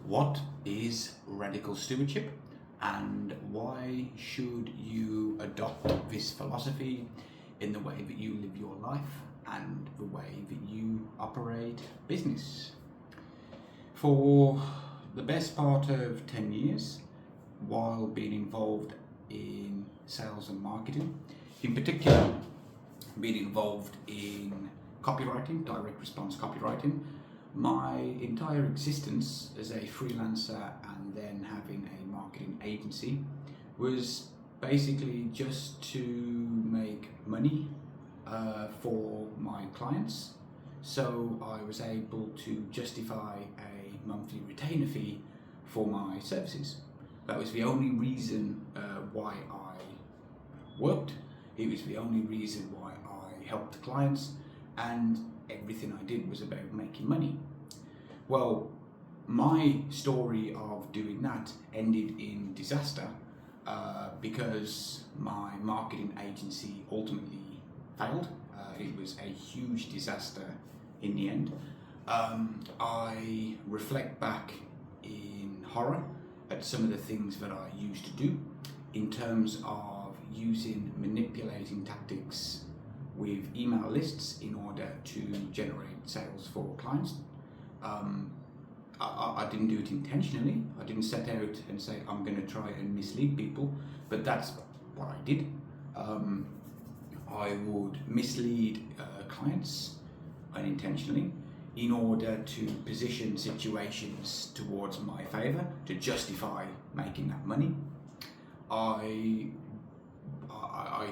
What is radical stewardship, and why should you adopt this philosophy in the way that you live your life and the way that you operate business? For the best part of 10 years, while being involved in sales and marketing, in particular being involved in copywriting, direct response copywriting, my entire existence as a freelancer and then having a marketing agency was basically just to make money for my clients. So I was able to justify a monthly retainer fee for my services. That was the only reason why I worked. It was the only reason why I helped clients, and everything I did was about making money. Well, my story of doing that ended in disaster because my marketing agency ultimately failed. It was a huge disaster in the end. I reflect back in horror at some of the things that I used to do in terms of using manipulating tactics with email lists in order to generate sales for clients. I didn't do it intentionally. I didn't set out and say I'm going to try and mislead people, but that's what I did. I would mislead clients unintentionally in order to position situations towards my favor to justify making that money. I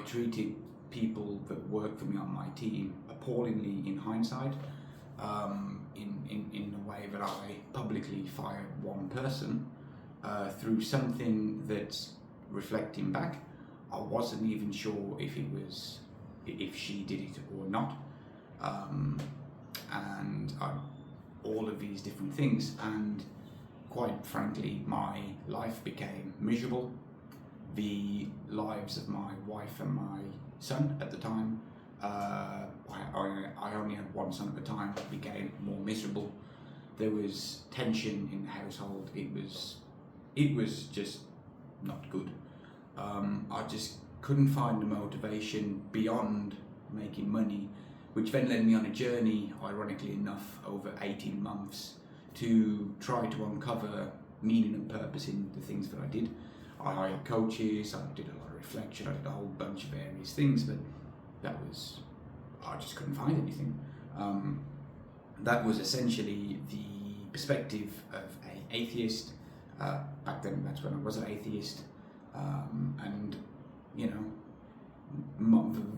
treated people that worked for me on my team appallingly in hindsight, in the way that I publicly fired one person through something that, reflecting back, I wasn't even sure if she did it or not, and all of these different things, and quite frankly my life became miserable. The lives of my wife and my son at the time, I only had one son at the time, became more miserable. There was tension in the household. It was just not good. I just couldn't find the motivation beyond making money, which then led me on a journey, ironically enough, over 18 months to try to uncover meaning and purpose in the things that I did. I hired coaches, I did a lot of reflection, I did a whole bunch of various things, but I just couldn't find anything. That was essentially the perspective of an atheist. Back then, that's when I was an atheist. And, you know,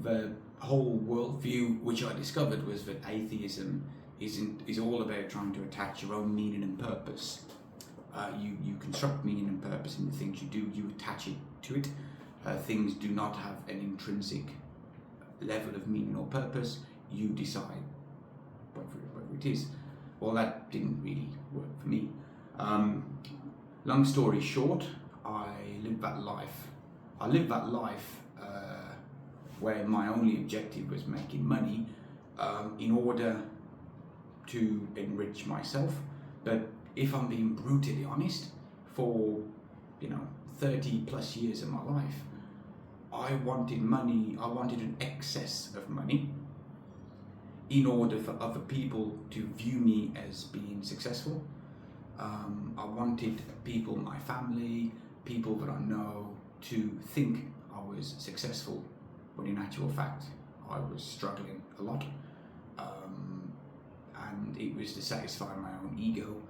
the whole worldview which I discovered was that atheism is all about trying to attach your own meaning and purpose. You construct meaning and purpose in the things you do, you attach it to it. Things do not have an intrinsic level of meaning or purpose, you decide whether it is. Well, that didn't really work for me. Long story short, I lived that life where my only objective was making money in order to enrich myself. But if I'm being brutally honest, for 30 plus years of my life, I wanted money, I wanted an excess of money in order for other people to view me as being successful. I wanted people, my family, people that I know, to think I was successful, when in actual fact I was struggling a lot. And it was to satisfy my own ego.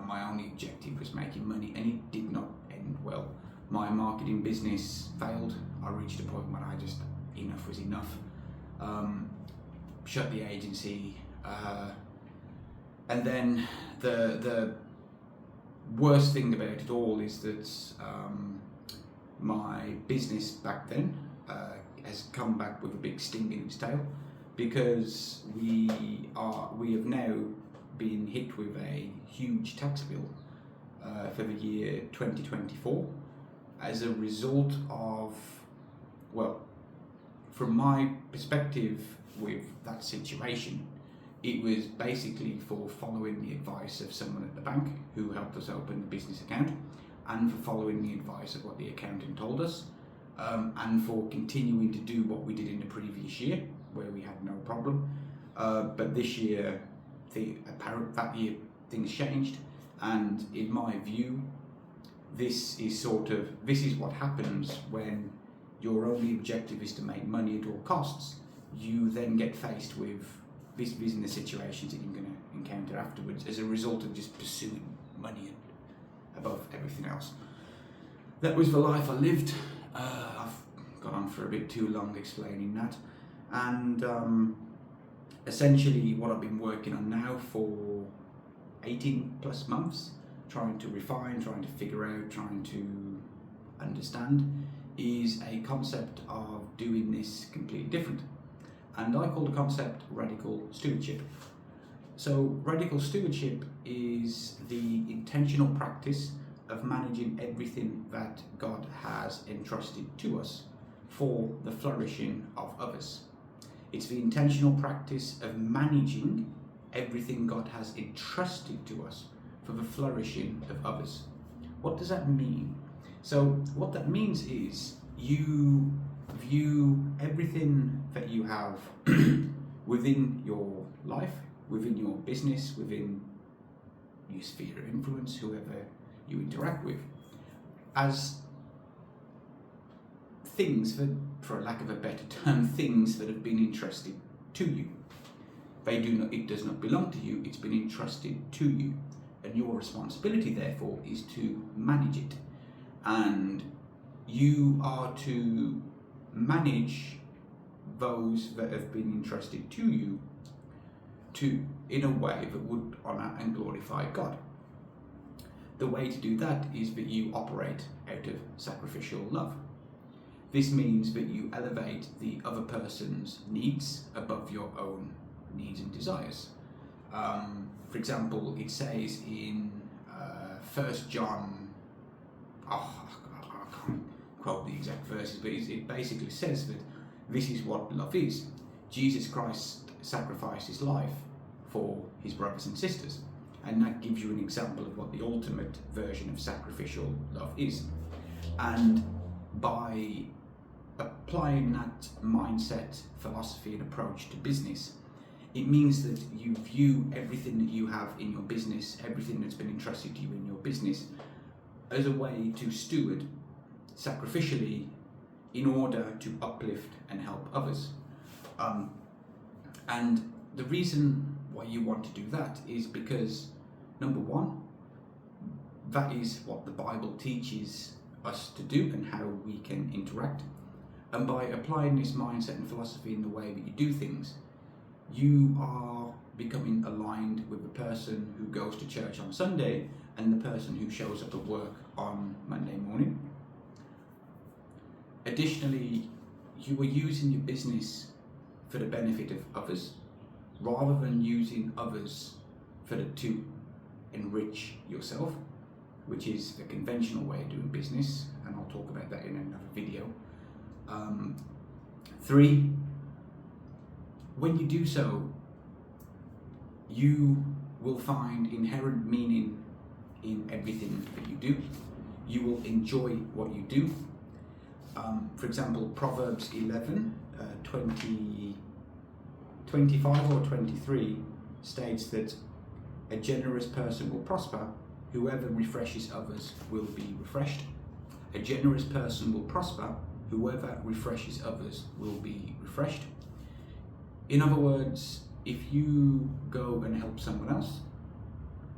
My only objective was making money, and it did not end well. My marketing business failed. I reached a point when enough was enough. Shut the agency, and then the worst thing about it all is that my business back then has come back with a big sting in its tail, because we have now been hit with a huge tax bill for the year 2024 as a result of, well, from my perspective with that situation, It was basically for following the advice of someone at the bank who helped us open the business account, and for following the advice of what the accountant told us, and for continuing to do what we did in the previous year, where we had no problem. But this year, that year, things changed, and in my view, this is what happens when your only objective is to make money at all costs. You then get faced with business situations that you're going to encounter afterwards as a result of just pursuing money above everything else. That was the life I lived. I've gone on for a bit too long explaining that, and essentially what I've been working on now for 18 plus months, trying to refine, trying to figure out, trying to understand, is a concept of doing this completely different. And I call the concept Radical Stewardship. So Radical Stewardship is the intentional practice of managing everything that God has entrusted to us for the flourishing of others. It's the intentional practice of managing everything God has entrusted to us for the flourishing of others. What does that mean? So what that means is you view everything that you have within your life, within your business, within your sphere of influence, whoever you interact with, as things that, for lack of a better term, things that have been entrusted to you. It does not belong to you, it's been entrusted to you. And your responsibility, therefore, is to manage it. And you are to manage those that have been entrusted to you in a way that would honour and glorify God. The way to do that is that you operate out of sacrificial love. This means that you elevate the other person's needs above your own needs and desires. For example, it says in 1 John, I can't quote the exact verses, but it basically says that this is what love is. Jesus Christ sacrificed his life for his brothers and sisters, and that gives you an example of what the ultimate version of sacrificial love is. And by applying that mindset, philosophy and approach to business, it means that you view everything that you have in your business, everything that's been entrusted to you in your business, as a way to steward sacrificially in order to uplift and help others. And the reason why you want to do that is because, number one, that is what the Bible teaches us to do and how we can interact. And by applying this mindset and philosophy in the way that you do things, you are becoming aligned with the person who goes to church on Sunday and the person who shows up at work on Monday morning. Additionally, you are using your business for the benefit of others rather than using others to enrich yourself, which is the conventional way of doing business, and I'll talk about that in another video. 3, when you do so, you will find inherent meaning in everything that you do. You will enjoy what you do. For example, Proverbs 11, 25 or 23 states that a generous person will prosper. Whoever refreshes others will be refreshed. A generous person will prosper. Whoever refreshes others will be refreshed. In other words, if you go and help someone else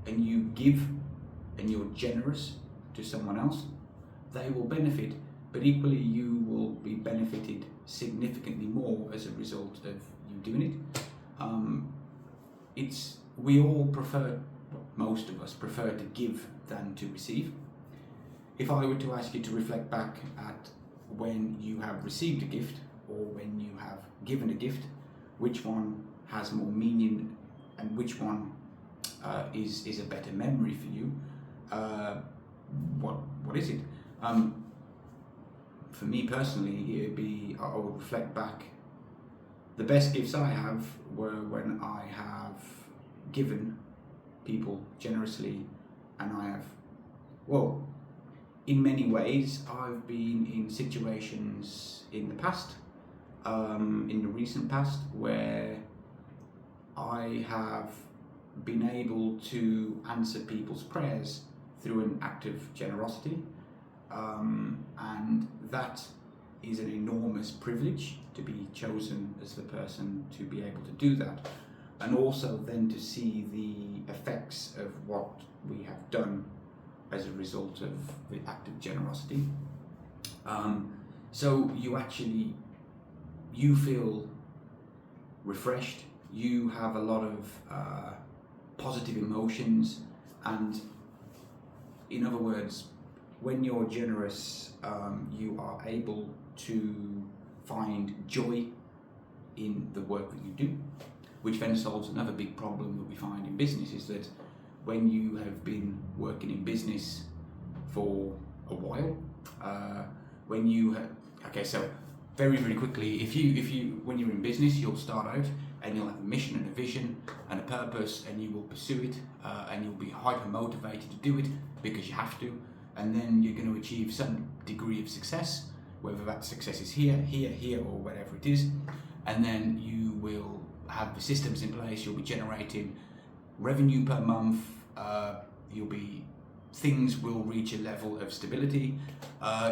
and you give and you're generous to someone else, they will benefit, but equally you will be benefited significantly more as a result of you doing it. We all prefer, most of us prefer to give than to receive. If I were to ask you to reflect back at when you have received a gift or when you have given a gift, which one has more meaning and which one is a better memory for you? What is it? For me personally, I would reflect back The best gifts I have were when I have given people generously, and I have, well, in many ways, I've been in situations in the past, in the recent past, where I have been able to answer people's prayers through an act of generosity, and that is an enormous privilege to be chosen as the person to be able to do that, and also then to see the effects of what we have done as a result of the act of generosity. So you feel refreshed, you have a lot of positive emotions, and in other words, when you're generous, you are able to find joy in the work that you do, which then solves another big problem that we find in business, is that when you have been working in business for a while, when you have, okay, so very, very quickly, if you when you're in business, you'll start out and you'll have a mission and a vision and a purpose, and you will pursue it, and you'll be hyper motivated to do it because you have to, and then you're going to achieve some degree of success, whether that success is here, or whatever it is, and then you will have the systems in place, you'll be generating revenue per month, things will reach a level of stability,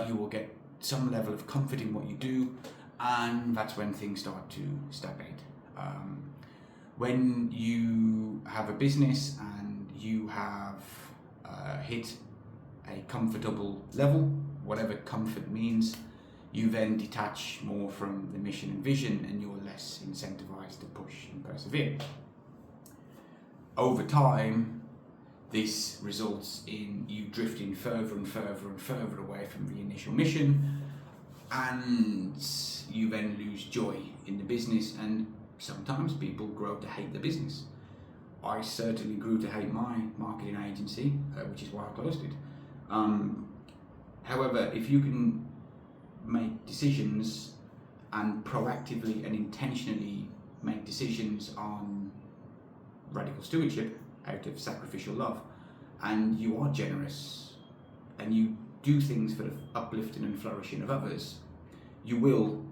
you will get some level of comfort in what you do, and that's when things start to stagnate. When you have a business and you have hit a comfortable level, whatever comfort means, you then detach more from the mission and vision, and you're less incentivized to push and persevere. Over time, this results in you drifting further and further and further away from the initial mission, and you then lose joy in the business, and sometimes people grow to hate the business. I certainly grew to hate my marketing agency, which is why I closed it. However, if you can make decisions and proactively and intentionally make decisions on radical stewardship out of sacrificial love, and you are generous and you do things for the uplifting and flourishing of others, you will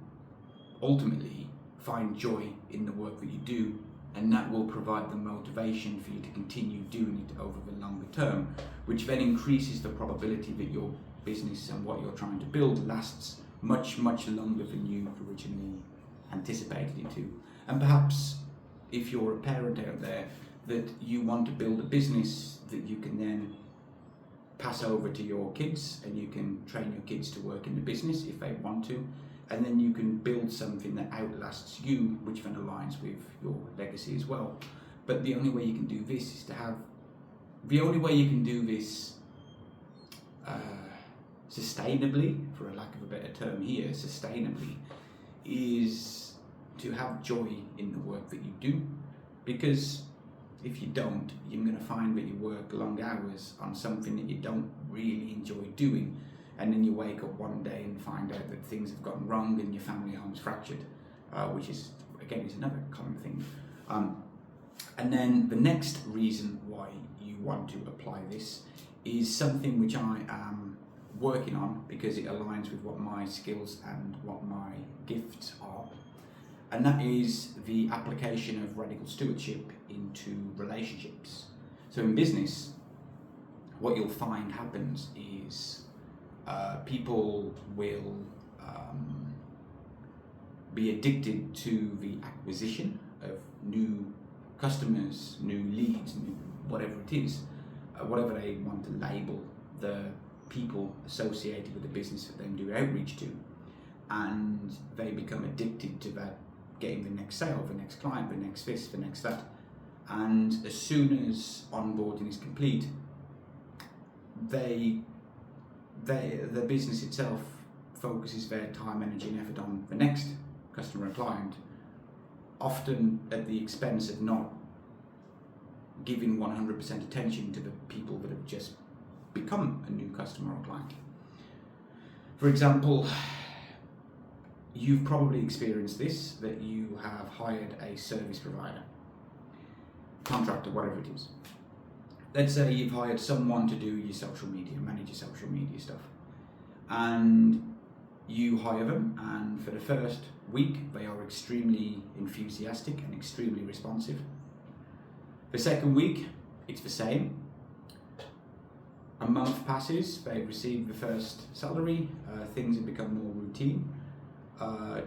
ultimately find joy in the work that you do, and that will provide the motivation for you to continue doing it over the longer term, which then increases the probability that your business and what you're trying to build lasts much, much longer than you originally anticipated it to. And perhaps if you're a parent out there, that you want to build a business that you can then pass over to your kids, and you can train your kids to work in the business if they want to, and then you can build something that outlasts you, which then aligns with your legacy as well. But the only way you can do this is sustainably, for a lack of a better term here, sustainably, is to have joy in the work that you do. Because if you don't, you're going to find that you work long hours on something that you don't really enjoy doing, and then you wake up one day and find out that things have gone wrong and your family home's fractured, which is, again, is another common thing. And then the next reason why you want to apply this is something which I am working on, because it aligns with what my skills and what my gifts are, and that is the application of radical stewardship into relationships. So in business, what you'll find happens is people will be addicted to the acquisition of new customers, new leads, whatever it is, whatever they want to label the people associated with the business that they do outreach to, and they become addicted to that, getting the next sale, the next client, the next this, the next that. And as soon as onboarding is complete, the business itself focuses their time, energy and effort on the next customer or client, often at the expense of not giving 100% attention to the people that have just become a new customer or client. For example, you've probably experienced this, that you have hired a service provider, contractor, whatever it is. Let's say you've hired someone to do your social media, manage your social media stuff, and you hire them, and for the first week they are extremely enthusiastic and extremely responsive. The second week it's the same. A month passes, they've received the first salary, things have become more routine.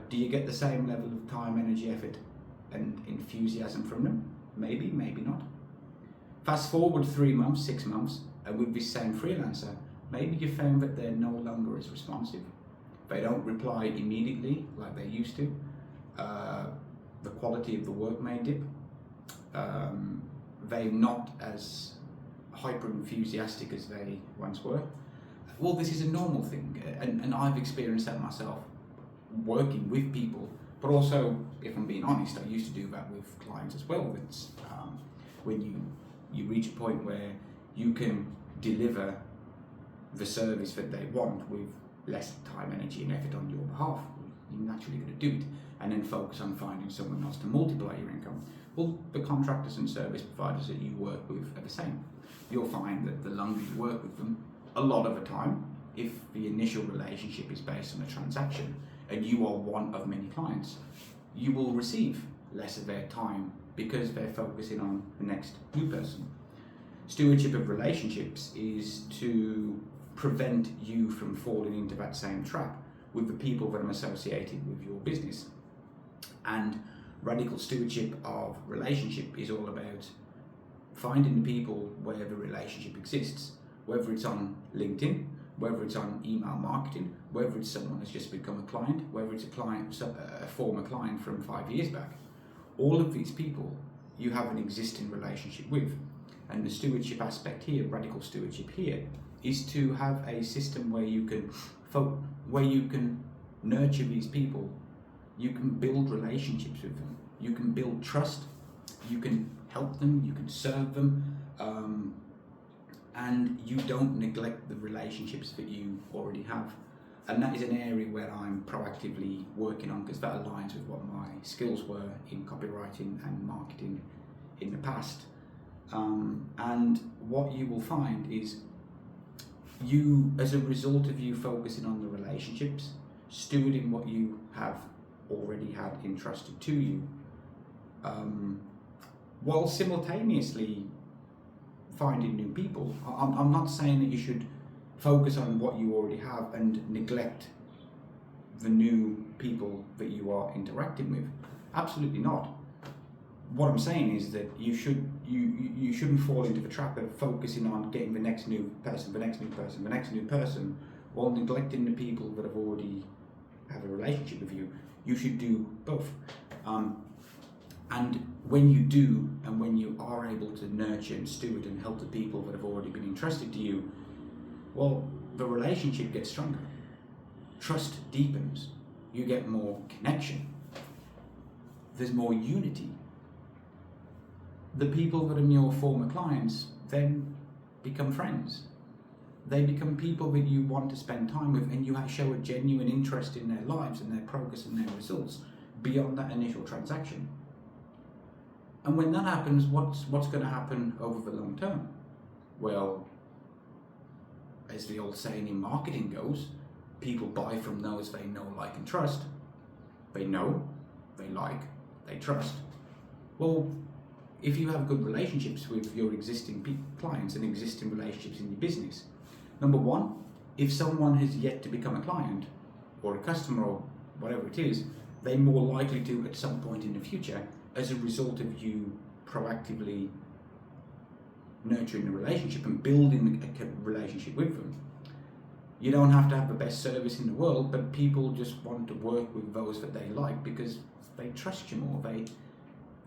Do you get the same level of time, energy, effort and enthusiasm from them? Maybe, maybe not. Fast forward 3 months, 6 months, and with this same freelancer, maybe you found that they're no longer as responsive. They don't reply immediately like they used to. The quality of the work may dip. They're not as hyper enthusiastic as they once were. Well, this is a normal thing, and I've experienced that myself, working with people, but also, if I'm being honest, I used to do that with clients as well. It's when you reach a point where you can deliver the service that they want with less time, energy and effort on your behalf, you're naturally going to do it, and then focus on finding someone else to multiply your income. Well, the contractors and service providers that you work with are the same. You'll find that the longer you work with them, a lot of the time, if the initial relationship is based on a transaction and you are one of many clients, you will receive less of their time because they're focusing on the next new person. Stewardship of relationships is to prevent you from falling into that same trap with the people that are associated with your business. And radical stewardship of relationship is all about finding the people where the relationship exists, whether it's on LinkedIn, whether it's on email marketing, whether it's someone that's just become a client, whether it's a former client from 5 years back. All of these people you have an existing relationship with. And the stewardship aspect here, radical stewardship here, is to have a system where you can nurture these people, you can build relationships with them, you can build trust, you can help them, you can serve them, and you don't neglect the relationships that you already have. And that is an area where I'm proactively working on, because that aligns with what my skills were in copywriting and marketing in the past. And what you will find is you, as a result of you focusing on the relationships, stewarding what you have already had entrusted to you, while simultaneously finding new people. I'm not saying that you should focus on what you already have and neglect the new people that you are interacting with. Absolutely not. What I'm saying is that you shouldn't fall into the trap of focusing on getting the next new person, the next new person, the next new person, while neglecting the people that have already have a relationship with you. You should do both. And when you do, and when you are able to nurture and steward and help the people that have already been entrusted to you, well, the relationship gets stronger. Trust deepens. You get more connection. There's more unity. The people that are your former clients then become friends. They become people that you want to spend time with, and you show a genuine interest in their lives and their progress and their results beyond that initial transaction. And when that happens, what's going to happen over the long term? Well, as the old saying in marketing goes, people buy from those they know, like, and trust. They know, they like, they trust. Well, if you have good relationships with your existing clients and existing relationships in your business, number one, if someone has yet to become a client or a customer or whatever it is, they're more likely to at some point in the future, as a result of you proactively nurturing the relationship and building a relationship with them. You don't have to have the best service in the world, but people just want to work with those that they like because they trust you more.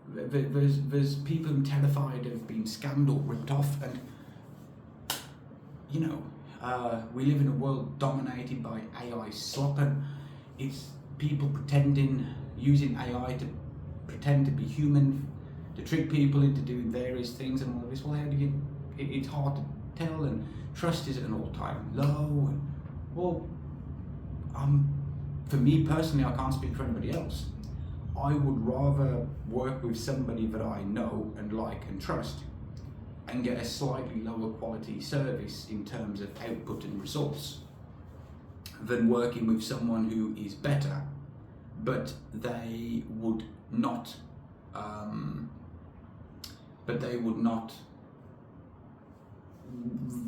There's people who are terrified of being scammed or ripped off, and we live in a world dominated by AI slop, and it's people using AI to pretend to be human, to trick people into doing various things and all of this. Well, it's hard to tell, and trust is at an all-time low. And, well, I'm for me personally, I can't speak for anybody else, I would rather work with somebody that I know and like and trust and get a slightly lower quality service in terms of output and results than working with someone who is better, but they would not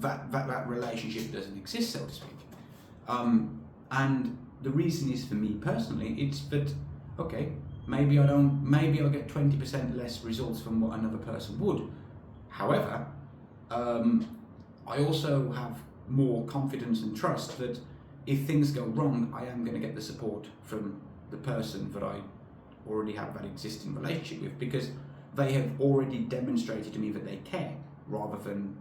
that relationship doesn't exist, so to speak. And the reason is, for me personally, it's that, okay, maybe I'll get 20% less results from what another person would. However, I also have more confidence and trust that if things go wrong, I am going to get the support from the person that I already have that existing relationship with, because they have already demonstrated to me that they care, rather than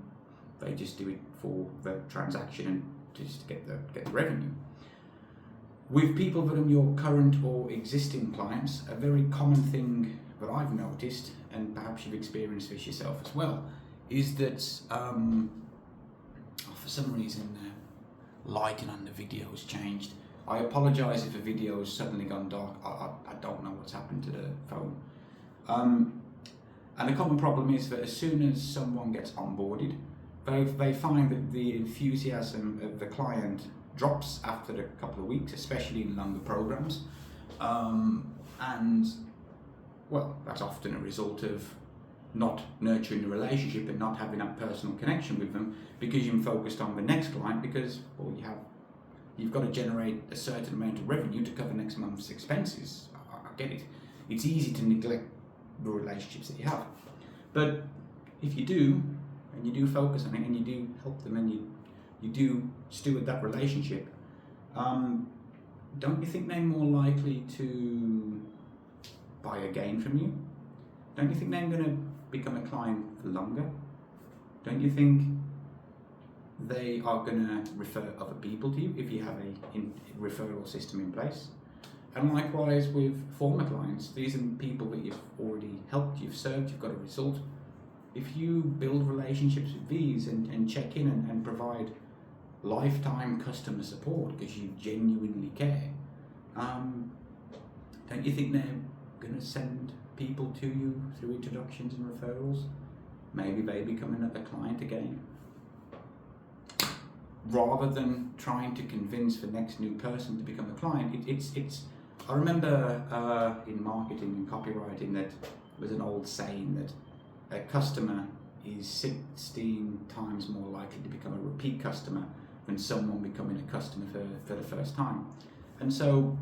they just do it for the transaction and just to get the revenue. With people that are your current or existing clients, a very common thing that I've noticed, and perhaps you've experienced this yourself as well, is that for some reason the lighting on the video has changed. I apologise if the video has suddenly gone dark. I don't know what's happened to the phone. And a common problem is that as soon as someone gets onboarded, they find that the enthusiasm of the client drops after a couple of weeks, especially in longer programs. And well, that's often a result of not nurturing the relationship and not having that personal connection with them, because you're focused on the next client, because well, you've got to generate a certain amount of revenue to cover next month's expenses. I get it. It's easy to neglect the relationships that you have. But if you do, and you do focus on it, and you do help them, and you do steward that relationship, don't you think they're more likely to buy again from you? Don't you think they're going to become a client for longer? Don't you think they are going to refer other people to you if you have a referral system in place? And likewise with former clients, these are people that you've already helped, you've served, you've got a result. If you build relationships with these and check in and provide lifetime customer support because you genuinely care, don't you think they're going to send people to you through introductions and referrals? Maybe they become another client again, rather than trying to convince the next new person to become a client. I remember in marketing and copywriting that was an old saying that a customer is 16 times more likely to become a repeat customer than someone becoming a customer for the first time. And so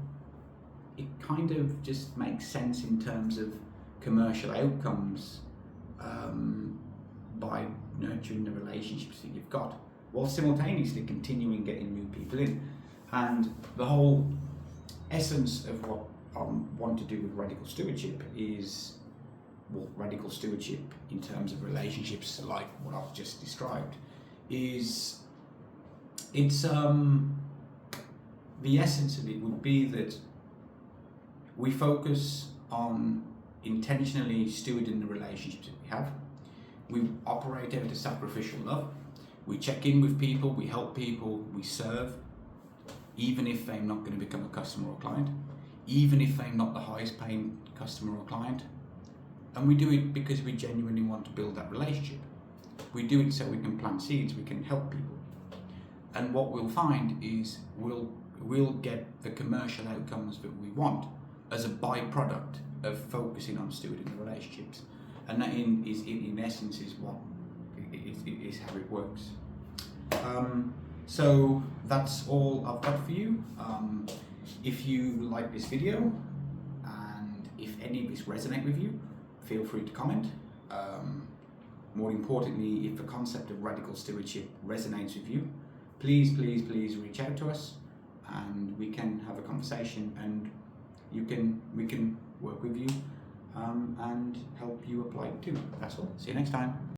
it kind of just makes sense in terms of commercial outcomes by nurturing the relationships that you've got, while simultaneously continuing getting new people in. And the whole essence of what I want to do with Radical Stewardship is, well, Radical Stewardship in terms of relationships like what I've just described, is the essence of it would be that we focus on intentionally stewarding the relationships that we have. We operate out of sacrificial love. We check in with people, we help people, we serve, even if they're not going to become a customer or client, even if they're not the highest paying customer or client. And we do it because we genuinely want to build that relationship. We do it so we can plant seeds, we can help people. And what we'll find is we'll get the commercial outcomes that we want as a byproduct of focusing on stewarding the relationships. And that in essence is what is how it works. So that's all I've got for you. If you like this video, and if any of this resonate with you, feel free to comment. More importantly, if the concept of radical stewardship resonates with you, please reach out to us, and we can have a conversation, and we can work with you and help you apply it too. That's all. See you next time.